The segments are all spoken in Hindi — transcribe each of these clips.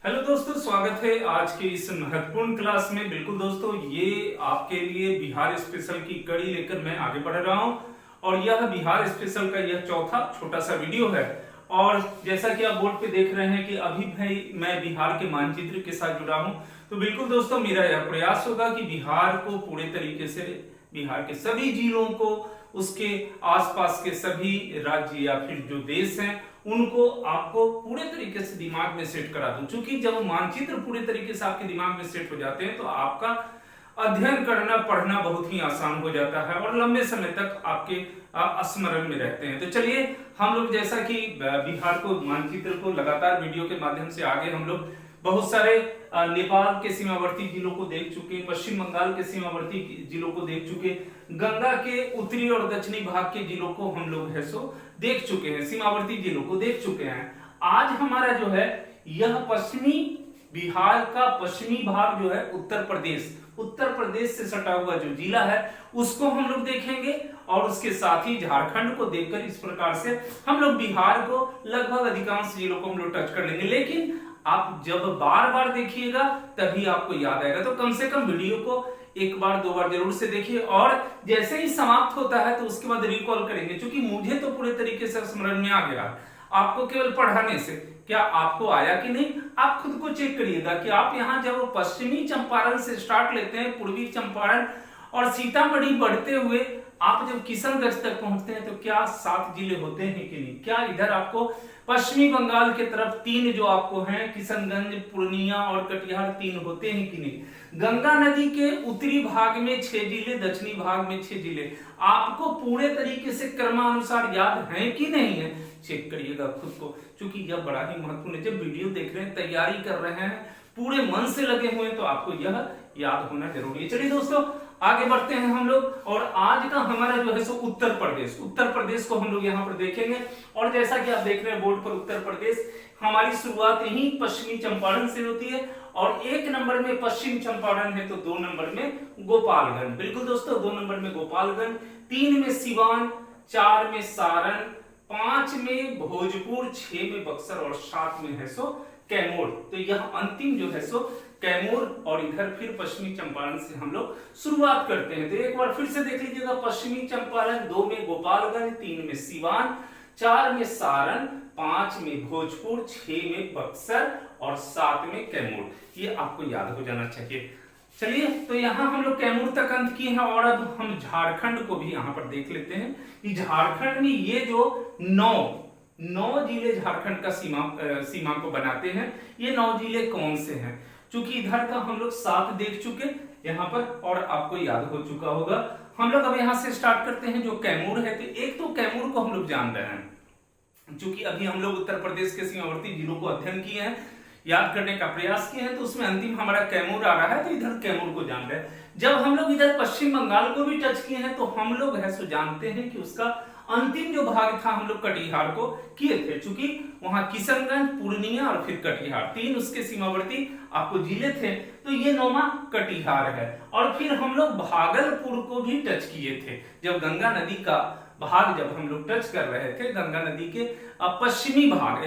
हेलो दोस्तों, स्वागत है आज के इस महत्वपूर्ण क्लास में। बिल्कुल दोस्तों, ये आपके लिए बिहार स्पेशल की कड़ी लेकर मैं आगे बढ़ रहा हूं और यह बिहार स्पेशल का यह चौथा छोटा सा वीडियो है। और जैसा कि आप बोर्ड पे देख रहे हैं कि अभी भी मैं बिहार के मानचित्र के साथ जुड़ा हूं, तो बिल्कुल दोस्तों मेरा यह प्रयास होगा कि बिहार को पूरे तरीके से, बिहार के सभी जिलों को, उसके आसपास के सभी राज्य या फिर जो देश हैं उनको आपको पूरे तरीके से दिमाग में सेट करा दूं। क्योंकि जब मानचित्र पूरे तरीके से आपके दिमाग में सेट हो जाते हैं तो आपका अध्ययन करना, पढ़ना बहुत ही आसान हो जाता है और लंबे समय तक आपके स्मरण में रहते हैं। तो चलिए हम लोग, जैसा कि बिहार को, मानचित्र को लगातार वीडियो के माध्यम से आगे हम लोग बहुत सारे नेपाल के सीमावर्ती जिलों को देख चुके, पश्चिम बंगाल के सीमावर्ती जिलों को देख चुके, गंगा के उत्तरी और दक्षिणी भाग के जिलों को हम लोग है सो देख चुके हैं, सीमावर्ती जिलों को देख चुके हैं। आज हमारा जो है यह पश्चिमी बिहार का पश्चिमी भाग जो है उत्तर प्रदेश से सटा हुआ जो जिला है उसको हम लोग देखेंगे और उसके साथ ही झारखंड को देखकर इस प्रकार से हम लोग बिहार को लगभग अधिकांश जिलों को हम लोग टच कर लेंगे। लेकिन आप जब बार बार देखिएगा तभी आपको याद आएगा, तो कम से कम वीडियो को एक बार दो बार जरूर से देखिए और जैसे ही समाप्त होता है तो उसके बाद रिकॉल करेंगे। क्योंकि मुझे तो पूरे तरीके से स्मरण में आ गया, आपको केवल पढ़ाने से क्या आपको आया कि नहीं, आप खुद को चेक करिएगा कि आप यहाँ जब पश्चिमी चंपारण से स्टार्ट लेते हैं, पूर्वी चंपारण और सीतामढ़ी बढ़ते हुए आप जब किशनगंज तक पहुंचते हैं तो क्या 7 जिले होते हैं कि नहीं। क्या इधर आपको पश्चिमी बंगाल के तरफ 3 जो आपको हैं, किशनगंज, पूर्णिया और कटिहार 3 होते हैं कि नहीं। गंगा नदी के उत्तरी भाग में 6 जिले, दक्षिणी भाग में 6 जिले, आपको पूरे तरीके से क्रमानुसार याद है कि नहीं है, चेक करिएगा खुद को। क्योंकि यह बड़ा ही महत्वपूर्ण है, जब वीडियो देख रहे हैं, तैयारी कर रहे हैं, पूरे मन से लगे हुए हैं तो आपको यह याद होना जरूरी है। चलिए दोस्तों आगे बढ़ते हैं हम लोग और आज का हमारा जो है सो उत्तर प्रदेश को हम लोग यहाँ पर देखेंगे। और जैसा कि आप देख रहे हैं बोर्ड पर, उत्तर प्रदेश हमारी शुरुआत यही पश्चिमी चंपारण से होती है और 1 नंबर में पश्चिम चंपारण है तो 2 नंबर में गोपालगंज। बिल्कुल दोस्तों, 2 नंबर में गोपालगंज, 3 में सिवान, 4 में सारण, 5 में भोजपुर, 6 में बक्सर और 7 में है सो कैमूर। तो यह अंतिम जो है सो कैमूर और इधर फिर पश्चिमी चंपारण से हम लोग शुरुआत करते हैं। तो एक बार फिर से देख लीजिएगा, पश्चिमी चंपारण, 2 में गोपालगंज, 3 में सिवान, 4 में सारण, 5 में भोजपुर, 6 में बक्सर और 7 में कैमूर। ये आपको याद हो जाना चाहिए। चलिए तो यहाँ हम लोग कैमूर तक अंत किए हैं और अब हम झारखंड को भी यहाँ पर देख लेते हैं कि झारखंड में ये जो 9 जिले झारखंड का सीमा को बनाते हैं, ये 9 जिले कौन से हैं। चूंकि इधर का हम लोग 7 देख चुके यहाँ पर और आपको याद हो चुका होगा। हम लोग अब यहाँ से स्टार्ट करते हैं जो कैमूर है। तो एक तो कैमूर को हम लोग जान रहे हैं, चूंकि अभी हम लोग उत्तर प्रदेश के सीमावर्ती जिलों को अध्ययन किए हैं, याद करने का प्रयास किए हैं, तो उसमें अंतिम हमारा कैमूर आ रहा है, तो इधर कैमूर को जान रहे हैं। जब हम लोग इधर पश्चिम बंगाल को भी टच किए हैं तो हम लोग है सो जानते हैं कि उसका अंतिम जो भाग था हम लोग कटिहार को किए थे। चूंकि वहां किशनगंज, पूर्णिया और फिर कटिहार 3 उसके सीमावर्ती आपको जिले थे, तो ये 9वां कटिहार है। और फिर हम लोग भागलपुर को भी टच किए थे, जब गंगा नदी का भाग जब हम लोग टच कर रहे थे, गंगा नदी के पश्चिमी भाग,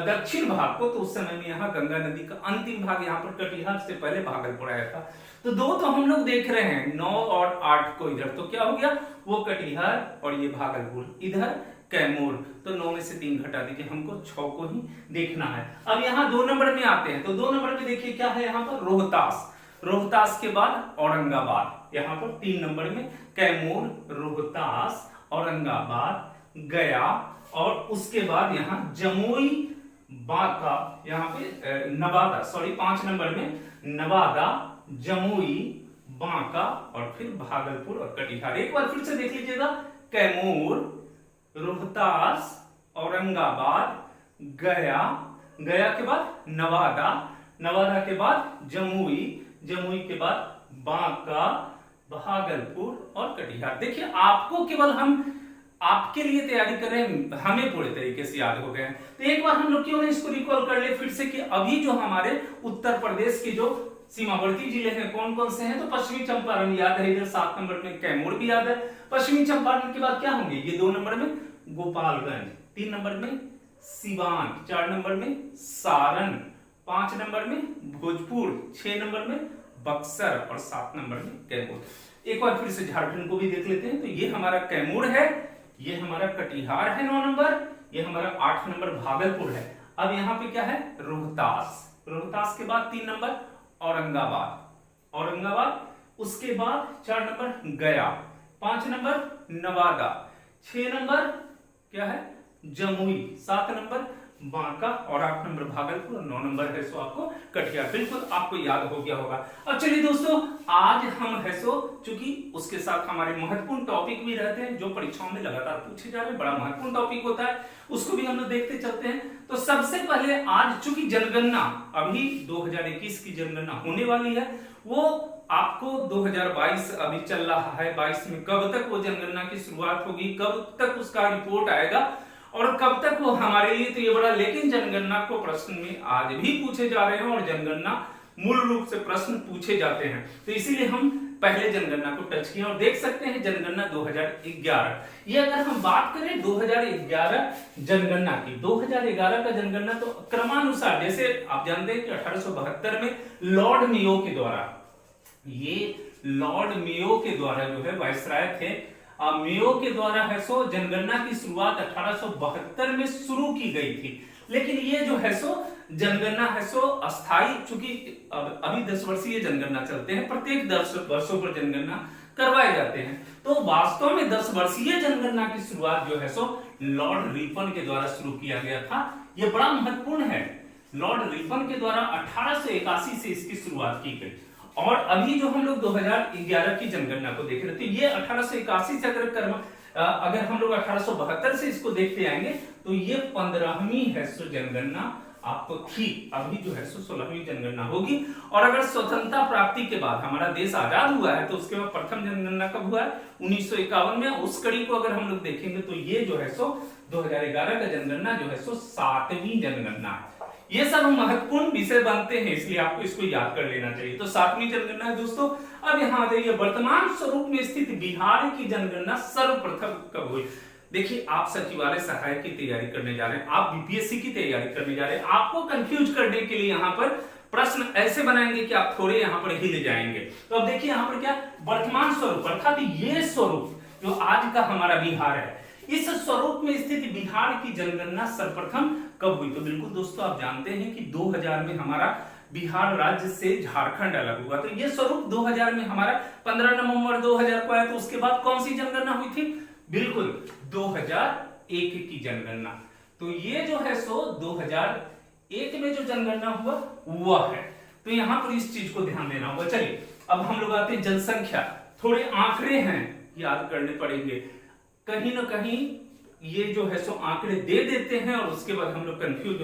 दक्षिण भाग को, तो उस समय में यहाँ गंगा नदी का अंतिम भाग, यहाँ पर कटिहार से पहले भागलपुर आया था। तो 2 तो हम लोग देख रहे हैं, 9 और 8 को इधर, तो क्या हो गया, वो कटिहार और ये भागलपुर, इधर कैमूर। तो 9 में से 3 घटा दीजिए, हमको 6 को ही देखना है। अब यहाँ 2 नंबर में आते हैं, तो 2 नंबर में देखिए क्या है यहाँ पर, रोहतास के बाद औरंगाबाद, यहाँ पर 3 नंबर में कैमूर, रोहतास, औरंगाबाद, गया और उसके बाद यहाँ जमुई, बांका, यहाँ पे नवादा, 5 नंबर में नवादा, जमुई, बांका और फिर भागलपुर और कटिहार। एक बार फिर से देख लीजिएगा, कैमूर, रोहतास, औरंगाबाद, गया के बाद नवादा के बाद जमुई के बाद बांका, भागलपुर और कटिहार। देखिए आपको केवल हम आपके लिए तैयारी कर रहे हैं, हमें पूरे तरीके से याद हो गए हैं। तो एक बार हम लोग क्यों नहीं इसको रिकॉल कर ले फिर से कि अभी जो हमारे उत्तर प्रदेश के जो सीमावर्ती जिले हैं कौन कौन से हैं। तो पश्चिमी चंपारण याद है, इधर 7 नंबर में कैमूर भी याद है। पश्चिमी चंपारण के बाद क्या होंगे, ये 2 नंबर में गोपालगंज, 3 नंबर में सिवान, 4 नंबर में सारण, 5 नंबर में भोजपुर, 6 नंबर में बक्सर और 7 नंबर में कैमूर। एक बार फिर से झारखंड को भी देख लेते हैं। तो ये हमारा कैमूर है, ये हमारा कटिहार है 9 नंबर, ये हमारा 8 नंबर भागलपुर है। अब यहाँ पे क्या है, रोहतास। रोहतास के बाद 3 नंबर औरंगाबाद, औरंगाबाद। उसके बाद 4 नंबर गया, 5 नंबर नवादा, 6 नंबर क्या है जमुई, 7 नंबर बांका और 8 नंबर भागलपुर और 9 नंबर है सो आपको कटिहार। बिल्कुल आपको याद हो गया होगा। अब चलिए दोस्तों, आज हम है सो चूंकि उसके साथ हमारे महत्वपूर्ण टॉपिक भी रहते हैं जो परीक्षाओं में लगातार पूछे जा रहे हैं, बड़ा महत्वपूर्ण टॉपिक होता है, उसको भी हम लोग देखते चलते हैं। तो सबसे पहले आज चूंकि जनगणना अभी 2021 की जनगणना होने वाली है, वो आपको 2022 अभी चल रहा है, 22 में कब तक वो जनगणना की शुरुआत होगी, कब तक उसका रिपोर्ट आएगा और कब तक वो हमारे लिए तो ये बड़ा, लेकिन जनगणना को प्रश्न में आज भी पूछे जा रहे हैं और जनगणना मूल रूप से प्रश्न पूछे जाते हैं। तो इसीलिए हम पहले जनगणना को टच किए और देख सकते हैं जनगणना 2011। ये अगर हम बात करें 2011 जनगणना की, 2011 का जनगणना तो क्रमानुसार, जैसे आप जानते हैं कि 1872 में लॉर्ड मेयो के द्वारा, ये लॉर्ड मेयो के द्वारा जो है वाइसराय थे, मेयो के द्वारा है सो जनगणना की शुरुआत 1872 में शुरू की गई थी। लेकिन ये जो है सो जनगणना है सो अस्थाई, चूंकि अभी 10 वर्षीय जनगणना चलते हैं, प्रत्येक 10 वर्षों पर जनगणना करवाए जाते हैं। तो वास्तव में 10 वर्षीय जनगणना की शुरुआत जो है सो लॉर्ड रिपन के द्वारा शुरू किया गया था। ये बड़ा महत्वपूर्ण है, लॉर्ड रिपन के द्वारा 1881 से इसकी शुरुआत की गई। और अभी जो हम लोग 2011 की जनगणना को देख रहे थे, ये 1881 से अगर हम लोग 1872 से इसको देखते आएंगे तो ये 15वीं है सो जनगणना आपको थी। अभी जो है सो 16वीं जनगणना होगी। और अगर स्वतंत्रता प्राप्ति के बाद हमारा देश आजाद हुआ है तो उसके बाद प्रथम जनगणना कब हुआ है, 1951 में। उस कड़ी को अगर हम लोग देखेंगे तो ये जो है सो 2011 का जनगणना जो है सो 7वीं जनगणना है। ये सब महत्वपूर्ण विषय बनते हैं, इसलिए आपको इसको याद कर लेना चाहिए। तो 7वीं जनगणना है दोस्तों। अब यहाँ आ जाइए, वर्तमान स्वरूप में स्थित बिहार की जनगणना सर्वप्रथम कब हुई। देखिए, आप सचिवालय सहायक की तैयारी करने जा रहे हैं, आप बीपीएससी की तैयारी करने जा रहे हैं, आपको कंफ्यूज करने के लिए यहाँ पर प्रश्न ऐसे बनाएंगे कि आप थोड़े यहाँ पर हिले जाएंगे। तो अब देखिए यहाँ पर क्या, वर्तमान स्वरूप अर्थात ये स्वरूप जो आज का हमारा बिहार है, इस स्वरूप में स्थित बिहार की जनगणना सर्वप्रथम कब हुई। तो बिल्कुल दोस्तों, आप जानते हैं कि 2000 में हमारा बिहार राज्य से झारखंड अलग हुआ। तो ये स्वरूप 2000 में हमारा 15 नवंबर 2000 को आया। तो उसके बाद कौन सी जनगणना हुई थी, बिल्कुल 2001 की जनगणना। तो ये जो है सो 2001 में जो जनगणना हुआ वह है। तो यहां पर इस चीज को ध्यान देना होगा। चलिए अब हम लोग आते हैं जनसंख्या, थोड़े आंकड़े हैं याद करने पड़ेंगे, कहीं ना कहीं ये जो है सो आंकड़े दे देते हैं और उसके बाद हम लोग कंफ्यूज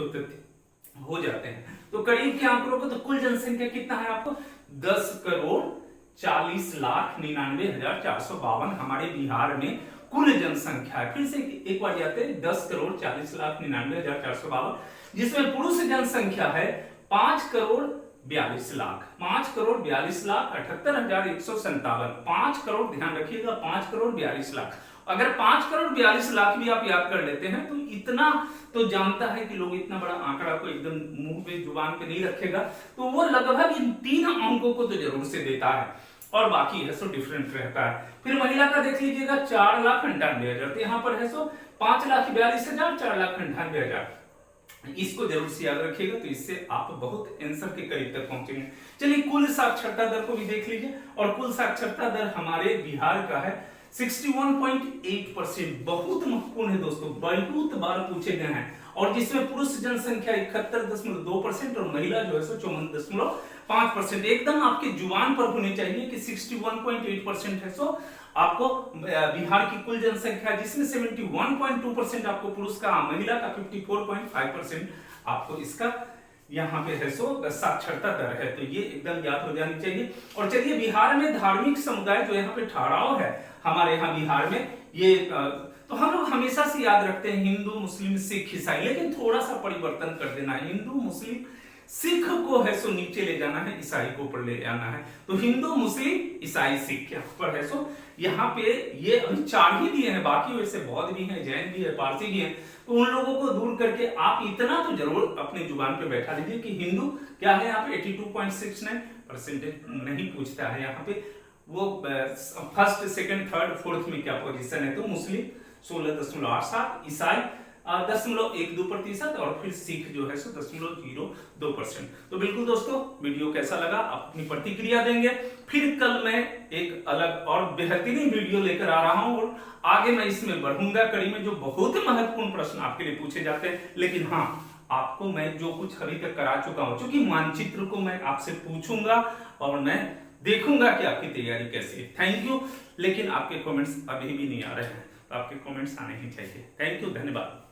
हो जाते हैं। तो करीब के आंकड़ों को, तो कुल जनसंख्या कितना है आपको, 10,40,99,452 हमारे बिहार में कुल जनसंख्या है। फिर से एक बार जाते हैं, 10,40,99,452, जिसमें पुरुष जनसंख्या है 5,42,00,000, 5,42,78,157, 5 करोड़, ध्यान रखिएगा 5,42,00,000। अगर 5,42,00,000 भी आप याद कर लेते हैं तो इतना तो जानता है कि लोग इतना बड़ा आंकड़ा को एकदम मुंह पे जुबान पे नहीं रखेगा, तो वो लगभग इन 3 अंकों को तो जरूर से देता है और बाकी है सो डिफरेंट रहता है। फिर महिला का देख लीजिएगा 4,98,000, तो यहाँ पर है सो 5,42,000, 4,98,000, इसको जरूर से याद रखिएगा। तो इससे आप बहुत आंसर के करीब तक पहुंचेंगे। चलिए कुल साक्षरता दर को भी देख लीजिए, और कुल साक्षरता दर हमारे बिहार का है 61.8%। बहुत महत्वपूर्ण है दोस्तों, बहुत बार पूछे गए हैं। और जिसमें पुरुष जनसंख्या 71.2% और महिला जो है सो 54.5%। एकदम आपके जुबान पर होने चाहिए कि 61.8% है सो आपको बिहार की कुल जनसंख्या, जिसमें 71.2% आपको पुरुष का, महिला का 54.5% आपको इसका यहाँ पे है सो साक्षरता दर है। तो ये एकदम याद हो जानी चाहिए। और चलिए बिहार में धार्मिक समुदाय जो यहाँ पे ठहराव है हमारे यहाँ बिहार में, ये तो हम लोग हमेशा से याद रखते हैं हिंदू, मुस्लिम, सिख, ईसाई, लेकिन थोड़ा सा परिवर्तन कर देना है। हिंदू, मुस्लिम, सिख को है सो नीचे ले जाना है, ईसाई को ऊपर ले जाना है। तो हिंदू, मुस्लिम, ईसाई, सिख यहाँ पर है सो यहाँ पे ये अभी 4 ही दिए हैं, बाकी वैसे बौद्ध भी हैं, जैन भी है, पारसी भी है। तो उन लोगों को दूर करके आप इतना तो जरूर अपने जुबान पे बैठा लीजिए कि हिंदू क्या है यहाँ पे 82.69% नहीं पूछता है यहाँ पे। वो फर्स्ट, सेकंड, थर्ड, फोर्थ में क्या पोजीशन है, तो मुस्लिम 16.87, ईसाई 0.12% और फिर सिख जो है सो 0.02%। तो बिल्कुल दोस्तों, वीडियो कैसा लगा आप अपनी प्रतिक्रिया देंगे। फिर कल मैं एक अलग और बेहतरीन वीडियो लेकर आ रहा हूं और आगे मैं इसमें बढ़ूंगा कड़ी में, जो बहुत ही महत्वपूर्ण प्रश्न आपके लिए पूछे जाते हैं। लेकिन हाँ, आपको मैं जो कुछ अभी तक करा चुका हूं, क्योंकि मानचित्र को मैं आपसे पूछूंगा और मैं देखूंगा कि आपकी तैयारी कैसी है। Thank you. लेकिन आपके कमेंट्स अभी भी नहीं आ रहे हैं, तो आपके कमेंट्स आने ही चाहिए। थैंक यू, धन्यवाद।